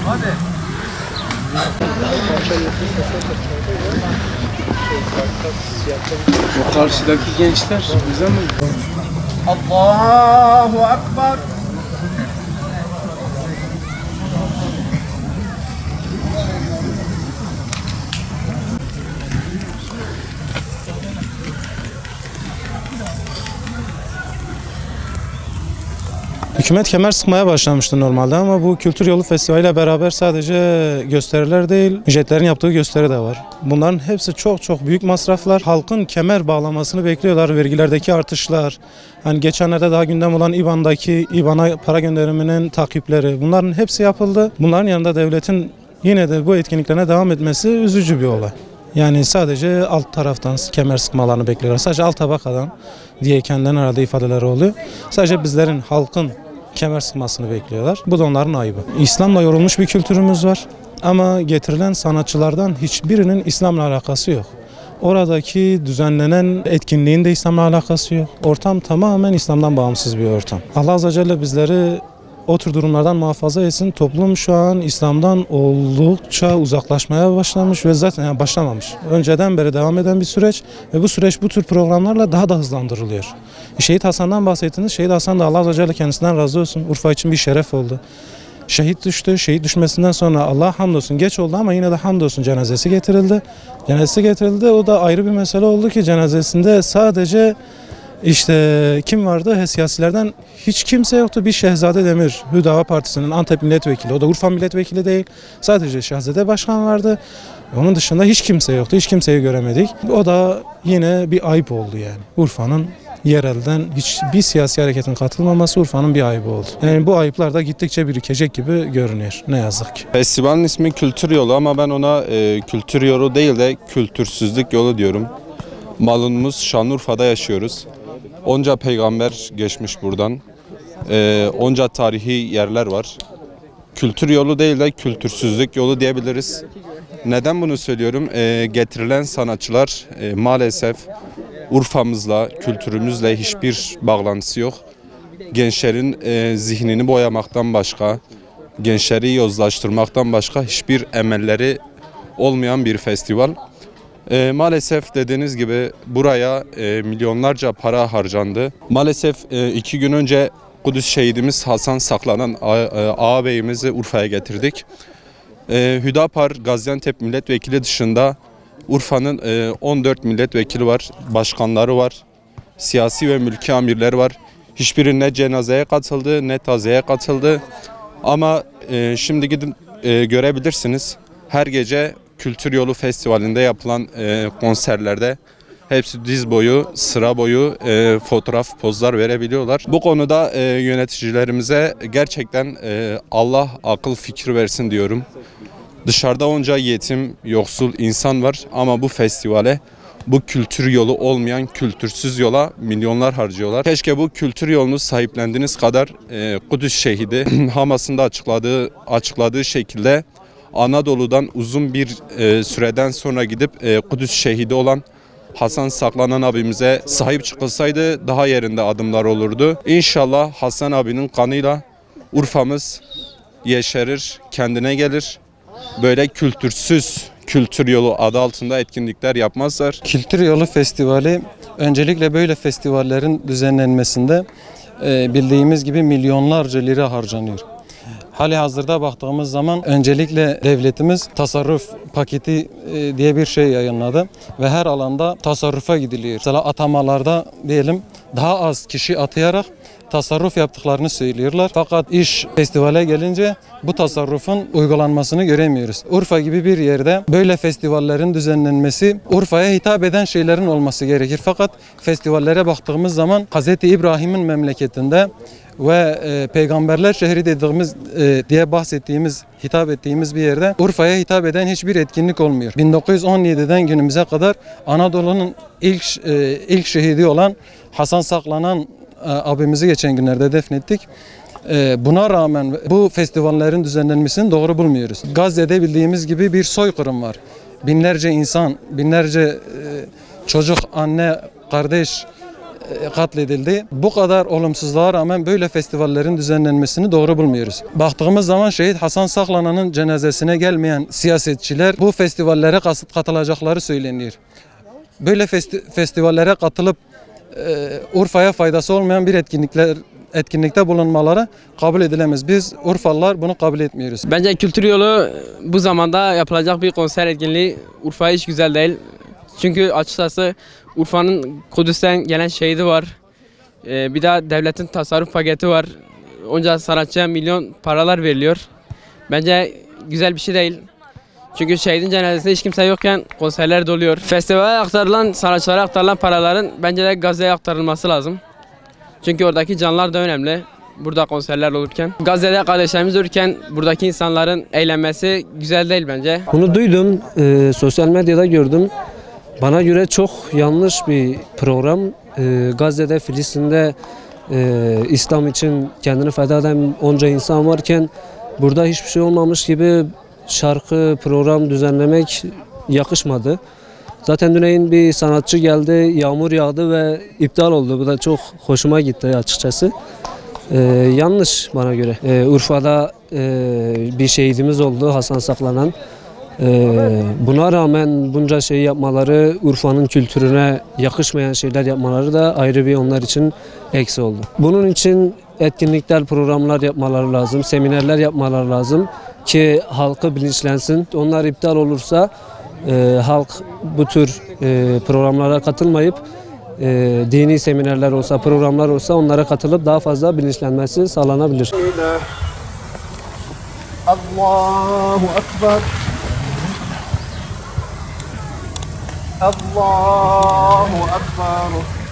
O karşıdaki gençler bize mi? Allahu Ekber. Hükümet kemer sıkmaya başlamıştı normalde ama bu Kültür Yolu Festivali ile beraber sadece gösteriler değil, ücretlerin yaptığı gösteri de var. Bunların hepsi çok büyük masraflar. Halkın kemer bağlamasını bekliyorlar, vergilerdeki artışlar. Hani geçenlerde daha gündem olan İBAN'a para gönderiminin takipleri, bunların hepsi yapıldı. Bunların yanında devletin yine de bu etkinliklerine devam etmesi üzücü bir olay. Yani sadece alt taraftan kemer sıkmalarını bekliyorlar. Sadece alt tabakadan diye kendilerinin herhalde ifadeleri oluyor. Sadece bizlerin, halkın kemer sıkmasını bekliyorlar. Bu da onların ayıbı. İslam'la yorulmuş bir kültürümüz var. Ama getirilen sanatçılardan hiçbirinin İslam'la alakası yok. Oradaki düzenlenen etkinliğin de İslam'la alakası yok. Ortam tamamen İslam'dan bağımsız bir ortam. Allah Azze ve Celle bizleri o tür durumlardan muhafaza etsin. Toplum şu an İslam'dan oldukça uzaklaşmaya başlamış ve zaten başlamamış. Önceden beri devam eden bir süreç ve bu süreç bu tür programlarla daha da hızlandırılıyor. Şehit Hasan'dan bahsettiniz. Şehit Hasan da Allah Azze ve Celle kendisinden razı olsun. Urfa için bir şeref oldu. Şehit düştü. Şehit düşmesinden sonra Allah'a hamdolsun geç oldu ama yine de hamdolsun cenazesi getirildi. Cenazesi getirildi. O da ayrı bir mesele oldu ki cenazesinde sadece kim vardı? Siyasilerden hiç kimse yoktu. Bir Şehzade Demir, Hüdava Partisi'nin Antep milletvekili. O da Urfa milletvekili değil. Sadece Şehzade Başkan vardı. Onun dışında hiç kimse yoktu. Hiç kimseyi göremedik. O da yine bir ayıp oldu yani. Urfa'nın yerelden hiçbir siyasi hareketin katılmaması Urfa'nın bir ayıbı oldu. Yani bu ayıplar da gittikçe birikecek gibi görünüyor. Ne yazık ki. Festivalin ismi Kültür Yolu ama ben ona kültür yolu değil de kültürsüzlük yolu diyorum. Malumumuz Şanlıurfa'da yaşıyoruz. Onca peygamber geçmiş buradan. Onca tarihi yerler var. Kültür yolu değil de kültürsüzlük yolu diyebiliriz. Neden bunu söylüyorum? Getirilen sanatçılar maalesef Urfa'mızla, kültürümüzle hiçbir bağlantısı yok. Gençlerin zihnini boyamaktan başka, gençleri yozlaştırmaktan başka hiçbir emelleri olmayan bir festival. Maalesef dediğiniz gibi buraya milyonlarca para harcandı. Maalesef 2 gün önce Kudüs şehidimiz Hasan Saklanan ağabeyimizi Urfa'ya getirdik. Hüdapar Gaziantep milletvekili dışında Urfa'nın 14 milletvekili var, başkanları var, siyasi ve mülki amirler var. Hiçbiri ne cenazeye katıldı ne taziyeye katıldı. Ama şimdi gidin görebilirsiniz. Her gece Kültür Yolu Festivali'nde yapılan konserlerde hepsi diz boyu, sıra boyu fotoğraf, pozlar verebiliyorlar. Bu konuda yöneticilerimize gerçekten Allah akıl fikir versin diyorum. Dışarıda onca yetim, yoksul insan var ama bu festivale, bu kültür yolu olmayan kültürsüz yola milyonlar harcıyorlar. Keşke bu kültür yolunu sahiplendiğiniz kadar Kudüs şehidi Hamas'ın da açıkladığı şekilde Anadolu'dan uzun bir süreden sonra gidip Kudüs şehidi olan Hasan Saklanan abimize sahip çıkılsaydı daha yerinde adımlar olurdu. İnşallah Hasan abinin kanıyla Urfa'mız yeşerir, kendine gelir. Böyle kültürsüz kültür yolu adı altında etkinlikler yapmazlar. Kültür Yolu Festivali öncelikle böyle festivallerin düzenlenmesinde bildiğimiz gibi milyonlarca lira harcanıyor. Hali hazırda baktığımız zaman öncelikle devletimiz tasarruf paketi diye bir şey yayınladı ve her alanda tasarrufa gidiliyor. Mesela atamalarda diyelim daha az kişi atayarak tasarruf yaptıklarını söylüyorlar. Fakat iş festivale gelince bu tasarrufun uygulanmasını göremiyoruz. Urfa gibi bir yerde böyle festivallerin düzenlenmesi, Urfa'ya hitap eden şeylerin olması gerekir. Fakat festivallere baktığımız zaman Hz. İbrahim'in memleketinde ve peygamberler şehri dediğimiz diye bahsettiğimiz, hitap ettiğimiz bir yerde Urfa'ya hitap eden hiçbir etkinlik olmuyor. 1917'den günümüze kadar Anadolu'nun ilk şehidi olan Hasan Saklanan abimizi geçen günlerde defnettik. Buna rağmen bu festivallerin düzenlenmesini doğru bulmuyoruz. Gazze'de bildiğimiz gibi bir soykırım var. Binlerce insan, binlerce çocuk, anne, kardeş katledildi. Bu kadar olumsuzluğa rağmen böyle festivallerin düzenlenmesini doğru bulmuyoruz. Baktığımız zaman Şehit Hasan Saklanan'ın cenazesine gelmeyen siyasetçiler bu festivallere katılacakları söyleniyor. Böyle festivallere katılıp Urfa'ya faydası olmayan bir etkinlikte bulunmaları kabul edilemez. Biz Urfalılar bunu kabul etmiyoruz. Bence kültür yolu bu zamanda yapılacak bir konser etkinliği Urfa'ya hiç güzel değil. Çünkü açıkçası Urfa'nın Kudüs'ten gelen şehidi var. Bir daha devletin tasarruf paketi var. Onca sanatçıya milyon paralar veriliyor. Bence güzel bir şey değil. Çünkü şehidin cenazesinde hiç kimse yokken konserler doluyor. Festivale aktarılan, sanatçılara aktarılan paraların bence de Gazze'ye aktarılması lazım. Çünkü oradaki canlar da önemli. Burada konserler olurken. Gazze'de kardeşlerimiz ölürken buradaki insanların eğlenmesi güzel değil bence. Bunu duydum, sosyal medyada gördüm. Bana göre çok yanlış bir program. Gazze'de, Filistin'de İslam için kendini feda eden onca insan varken burada hiçbir şey olmamış gibi şarkı, program düzenlemek yakışmadı. Zaten dün bir sanatçı geldi, yağmur yağdı ve iptal oldu. Bu da çok hoşuma gitti açıkçası. Yanlış bana göre. Urfa'da bir şehidimiz oldu, Hasan Saklanan. Buna rağmen bunca şey yapmaları, Urfa'nın kültürüne yakışmayan şeyler yapmaları da ayrı bir onlar için eksi oldu. Bunun için etkinlikler, programlar yapmaları lazım, seminerler yapmaları lazım ki halkı bilinçlensin. Onlar iptal olursa halk bu tür programlara katılmayıp dini seminerler olsa, programlar olsa onlara katılıp daha fazla bilinçlenmesi sağlanabilir. Allahu Ekber. Allahu Ekber.